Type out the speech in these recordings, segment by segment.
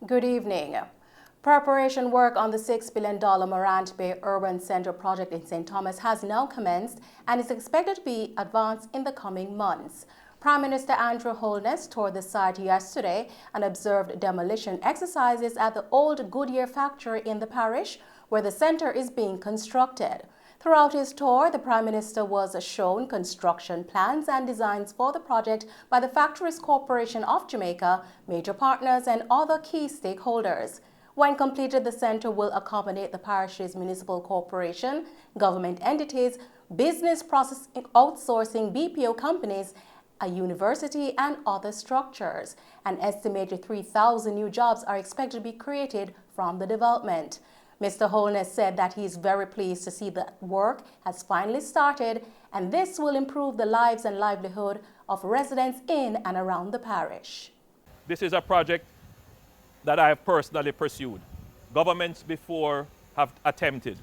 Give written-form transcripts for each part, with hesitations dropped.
Good evening. Preparation work on the $6 billion Morant Bay Urban Center project in St. Thomas has now commenced and is expected to be advanced in the coming months. Prime Minister Andrew Holness toured the site yesterday and observed demolition exercises at the old Goodyear factory in the parish, where the center is being constructed. Throughout his tour, the Prime Minister was shown construction plans and designs for the project by the Factories Corporation of Jamaica, major partners and other key stakeholders. When completed, the center will accommodate the parish's municipal corporation, government entities, business process outsourcing BPO companies, a university and other structures. An estimated 3,000 new jobs are expected to be created from the development. Mr. Holness said that he is very pleased to see that work has finally started, and this will improve the lives and livelihood of residents in and around the parish. This is a project that I have personally pursued. Governments before have attempted.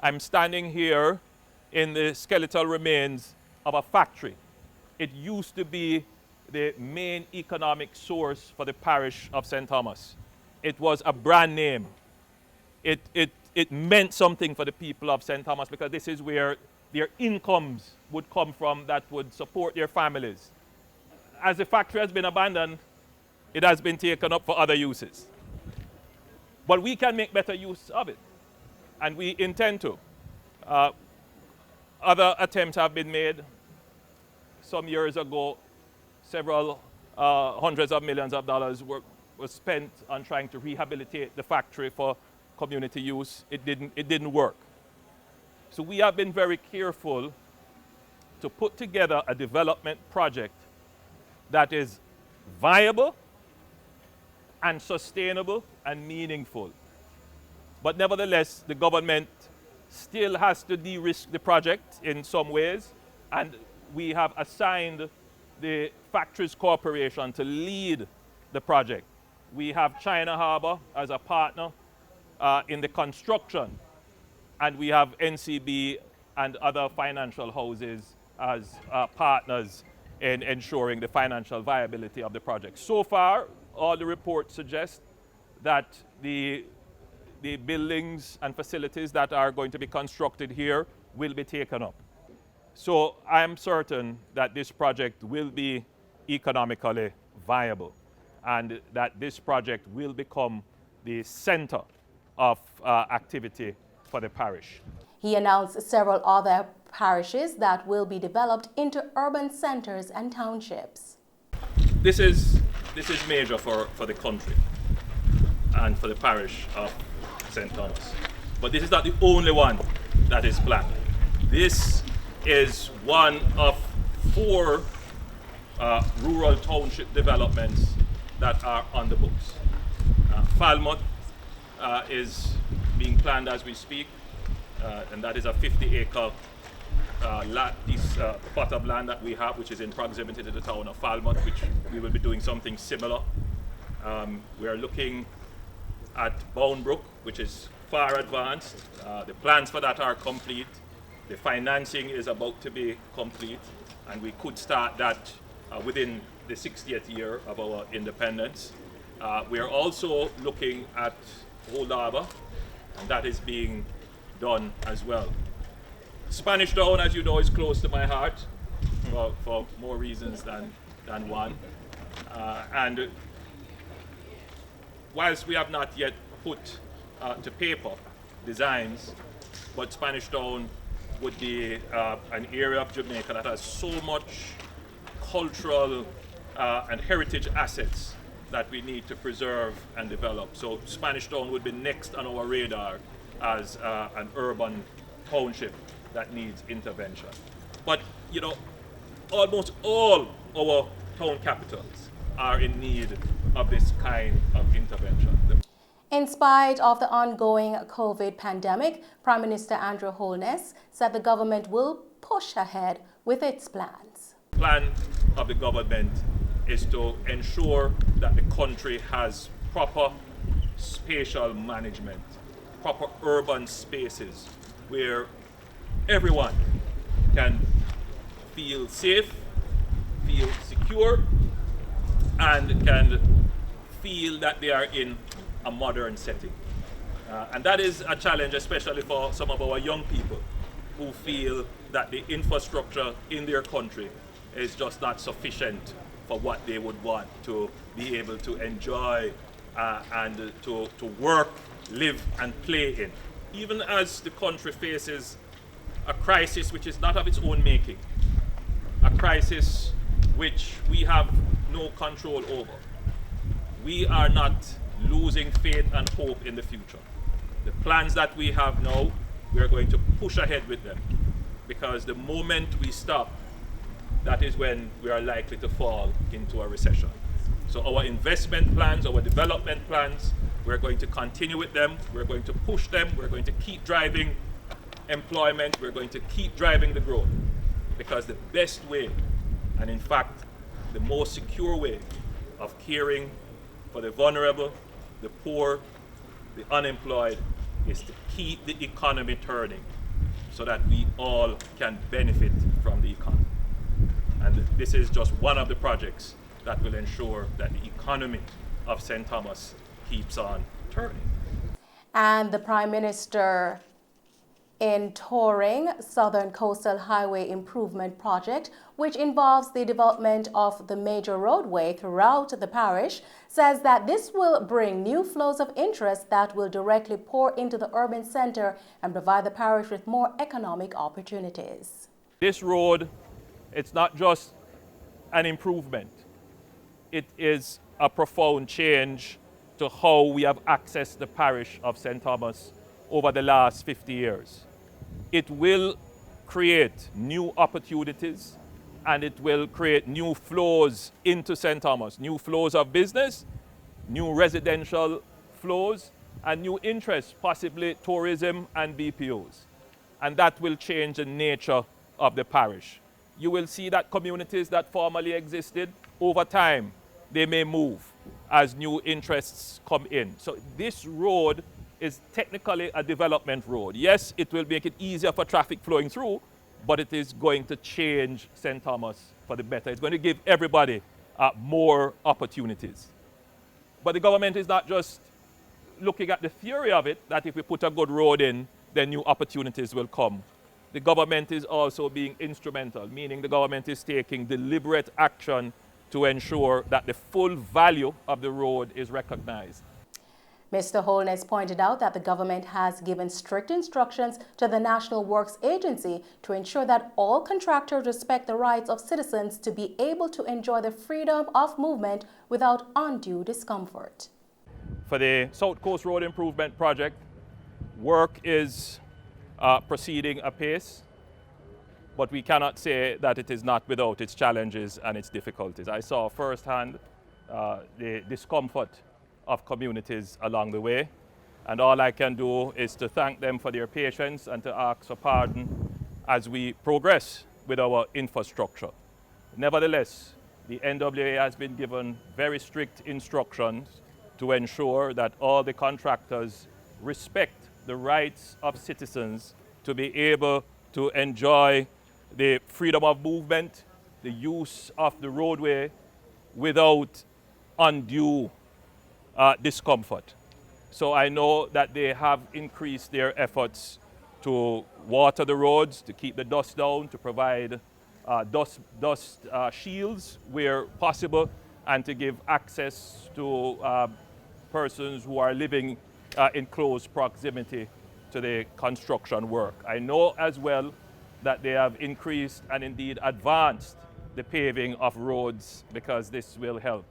I'm standing here in the skeletal remains of a factory. It used to be the main economic source for the parish of St. Thomas. It was a brand name. It meant something for the people of St. Thomas because this is where their incomes would come from that would support their families. As the factory has been abandoned, it has been taken up for other uses. But we can make better use of it, and we intend to. Other attempts have been made. Some years ago, several hundreds of millions of dollars were spent on trying to rehabilitate the factory for community use. It didn't work. So we have been very careful to put together a development project that is viable and sustainable and meaningful. But nevertheless, the government still has to de-risk the project in some ways, and we have assigned the Factories Corporation to lead the project. We have China Harbour as a partner in the construction, and we have NCB and other financial houses as partners in ensuring the financial viability of the project. So far, all the reports suggest that the buildings and facilities that are going to be constructed here will be taken up. So I am certain that this project will be economically viable and that this project will become the center of activity for the parish. He announced several other parishes that will be developed into urban centers and townships. This is major for the country and for the parish of St. Thomas. But this is not the only one that is planned. This is one of 4 rural township developments that are on the books. Falmouth is being planned as we speak, and that is a 50-acre plot of land that we have, which is in proximity to the town of Falmouth, which we will be doing something similar. We are looking at Boundbrook, which is far advanced. The plans for that are complete. The financing is about to be complete, and we could start that within the 60th year of our independence. We are also looking at Old Harbour, and that is being done as well. Spanish Town, as you know, is close to my heart for more reasons than one. And whilst we have not yet put to paper designs, but Spanish Town would be an area of Jamaica that has so much cultural and heritage assets that we need to preserve and develop. So Spanish Town would be next on our radar as an urban township that needs intervention. But you know, almost all our town capitals are in need of this kind of intervention. In spite of the ongoing COVID pandemic, Prime Minister Andrew Holness said the government will push ahead with its plans. The plan of the government is to ensure that the country has proper spatial management, proper urban spaces where everyone can feel safe, feel secure, and can feel that they are in a modern setting. And that is a challenge, especially for some of our young people who feel that the infrastructure in their country is just not sufficient for what they would want to be able to enjoy and to work, live, and play in. Even as the country faces a crisis which is not of its own making, a crisis which we have no control over, we are not losing faith and hope in the future. The plans that we have now, we are going to push ahead with them, because the moment we stop, that is when we are likely to fall into a recession. So our investment plans, our development plans, we're going to continue with them, we're going to push them, we're going to keep driving employment, we're going to keep driving the growth, because the best way, and in fact, the most secure way of caring for the vulnerable, the poor, the unemployed, is to keep the economy turning so that we all can benefit from the economy. And this is just one of the projects that will ensure that the economy of St. Thomas keeps on turning. And the Prime Minister in touring Southern Coastal Highway Improvement Project, which involves the development of the major roadway throughout the parish, says that this will bring new flows of interest that will directly pour into the urban center and provide the parish with more economic opportunities. This road, it's not just an improvement, it is a profound change to how we have accessed the parish of St. Thomas over the last 50 years. It will create new opportunities, and it will create new flows into St. Thomas, new flows of business, new residential flows, and new interests, possibly tourism and BPOs. And that will change the nature of the parish. You will see that communities that formerly existed, over time, they may move as new interests come in. So this road is technically a development road. Yes, it will make it easier for traffic flowing through, but it is going to change St. Thomas for the better. It's going to give everybody more opportunities. But the government is not just looking at the theory of it, that if we put a good road in, then new opportunities will come. The government is also being instrumental, meaning the government is taking deliberate action to ensure that the full value of the road is recognized. Mr. Holness pointed out that the government has given strict instructions to the National Works Agency to ensure that all contractors respect the rights of citizens to be able to enjoy the freedom of movement without undue discomfort. For the South Coast Road Improvement Project, work is proceeding apace, but we cannot say that it is not without its challenges and its difficulties. I saw firsthand the discomfort of communities along the way, and all I can do is to thank them for their patience and to ask for pardon as we progress with our infrastructure. Nevertheless, the NWA has been given very strict instructions to ensure that all the contractors respect the rights of citizens to be able to enjoy the freedom of movement, the use of the roadway without undue discomfort. So I know that they have increased their efforts to water the roads, to keep the dust down, to provide dust shields where possible, and to give access to persons who are living in close proximity to the construction work. I know as well that they have increased and indeed advanced the paving of roads, because this will help.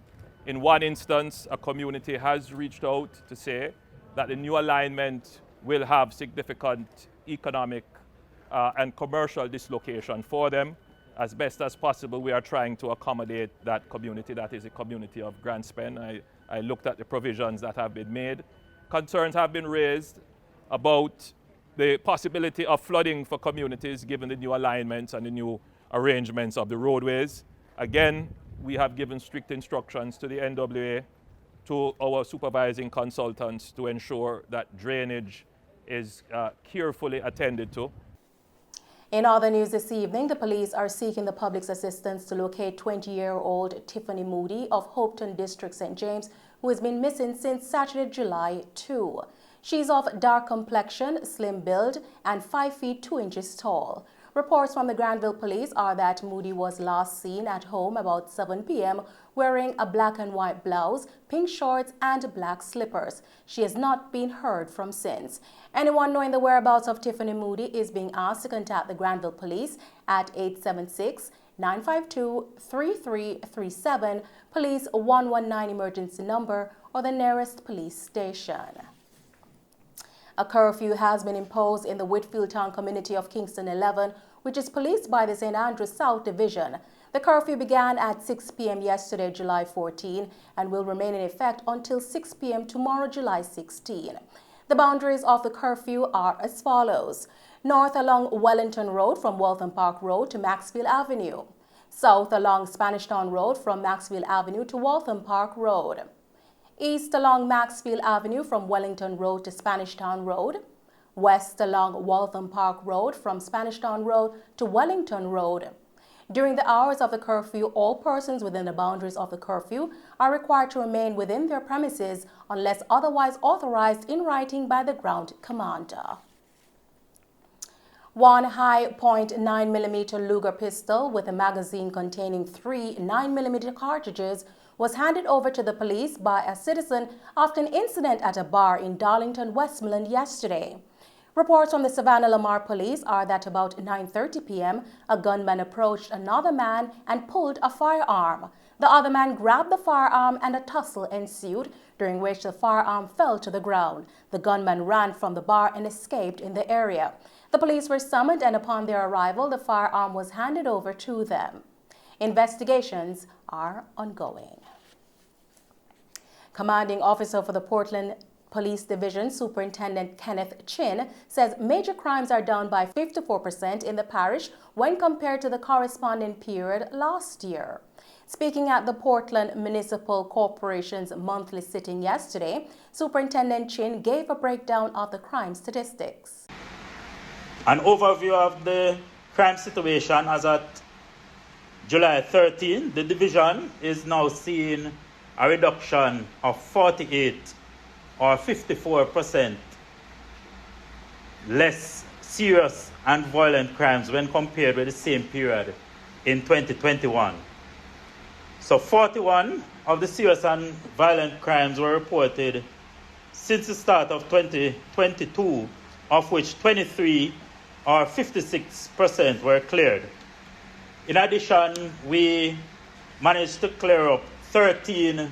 In one instance, a community has reached out to say that the new alignment will have significant economic and commercial dislocation for them. As best as possible, we are trying to accommodate that community. That is a community of Grand Spen. I looked at the provisions that have been made. Concerns have been raised about the possibility of flooding for communities given the new alignments and the new arrangements of the roadways. Again, we have given strict instructions to the NWA, to our supervising consultants, to ensure that drainage is carefully attended to. In other news this evening, the police are seeking the public's assistance to locate 20-year-old Tiffany Moody of Hopeton District, St. James, who has been missing since Saturday, July 2. She's of dark complexion, slim build, and 5 feet 2 inches tall. Reports from the Granville police are that Moody was last seen at home about 7 p.m. wearing a black and white blouse, pink shorts, and black slippers. She has not been heard from since. Anyone knowing the whereabouts of Tiffany Moody is being asked to contact the Granville police at 876-952-3337, police 119 emergency number, or the nearest police station. A curfew has been imposed in the Whitfield Town community of Kingston 11, which is policed by the St. Andrews South Division. The curfew began at 6 p.m. yesterday, July 14, and will remain in effect until 6 p.m. tomorrow, July 16. The boundaries of the curfew are as follows: north along Wellington Road from Waltham Park Road to Maxfield Avenue, south along Spanish Town Road from Maxfield Avenue to Waltham Park Road, east along Maxfield Avenue from Wellington Road to Spanish Town Road, west along Waltham Park Road from Spanish Town Road to Wellington Road. During the hours of the curfew, all persons within the boundaries of the curfew are required to remain within their premises unless otherwise authorized in writing by the ground commander. One high .9mm Luger pistol with a magazine containing 3 9mm cartridges was handed over to the police by a citizen after an incident at a bar in Darlington, Westmoreland yesterday. Reports from the Savannah Lamar police are that about 9:30 p.m., a gunman approached another man and pulled a firearm. The other man grabbed the firearm and a tussle ensued, during which the firearm fell to the ground. The gunman ran from the bar and escaped in the area. The police were summoned, and upon their arrival, the firearm was handed over to them. Investigations are ongoing. Commanding officer for the Portland Police Division, Superintendent Kenneth Chin, says major crimes are down by 54% in the parish when compared to the corresponding period last year. Speaking at the Portland Municipal Corporation's monthly sitting yesterday, Superintendent Chin gave a breakdown of the crime statistics. An overview of the crime situation as at July 13, the division is now seeing a reduction of 48 or 54% less serious and violent crimes when compared with the same period in 2021. So 41 of the serious and violent crimes were reported since the start of 2022, of which 23 or 56% were cleared. In addition, we managed to clear up 13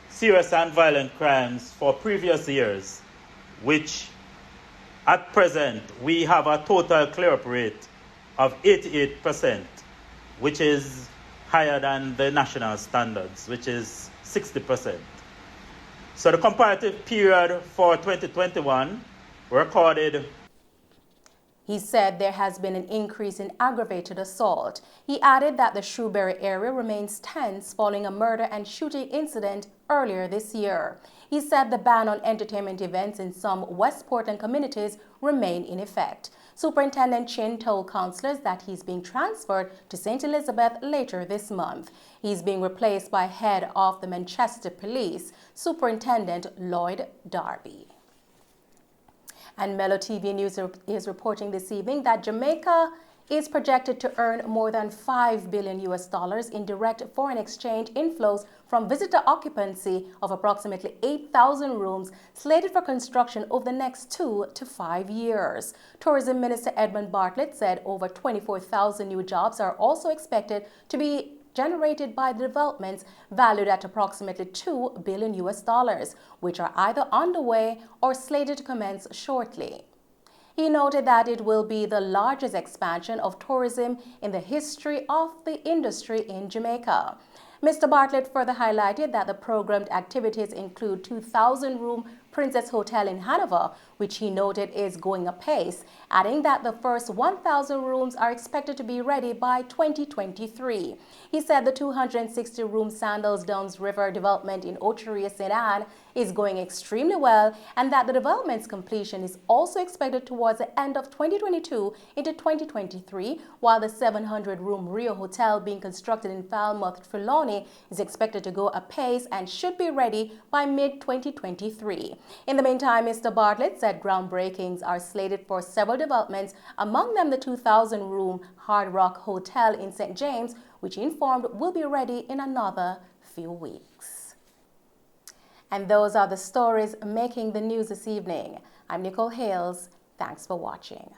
serious and violent crimes for previous years, which at present we have a total clear-up rate of 88%, which is higher than the national standards, which is 60%. So the comparative period for 2021 recorded. He said there has been an increase in aggravated assault. He added that the Shrewsbury area remains tense following a murder and shooting incident earlier this year. He said the ban on entertainment events in some West Portland communities remain in effect. Superintendent Chin told councillors that he's being transferred to St. Elizabeth later this month. He's being replaced by head of the Manchester Police, Superintendent Lloyd Darby. And Mello TV News is reporting this evening that Jamaica is projected to earn more than $5 billion in direct foreign exchange inflows from visitor occupancy of approximately 8,000 rooms slated for construction over the next 2 to 5 years. Tourism Minister Edmund Bartlett said over 24,000 new jobs are also expected to be generated by the developments valued at approximately $2 billion, which are either underway or slated to commence shortly. He noted that it will be the largest expansion of tourism in the history of the industry in Jamaica. Mr. Bartlett further highlighted that the programmed activities include 2,000-room Princess Hotel in Hanover, which he noted is going apace, adding that the first 1,000 rooms are expected to be ready by 2023. He said the 260-room Sandals Downs River development in Ocheria, St. Anne is going extremely well and that the development's completion is also expected towards the end of 2022 into 2023, while the 700-room Rio Hotel being constructed in Falmouth, Trelawney is expected to go apace and should be ready by mid-2023. In the meantime, Mr. Bartlett said groundbreakings are slated for several developments, among them the 2,000-room Hard Rock Hotel in St. James, which he informed will be ready in another few weeks. And those are the stories making the news this evening. I'm Nicole Hales. Thanks for watching.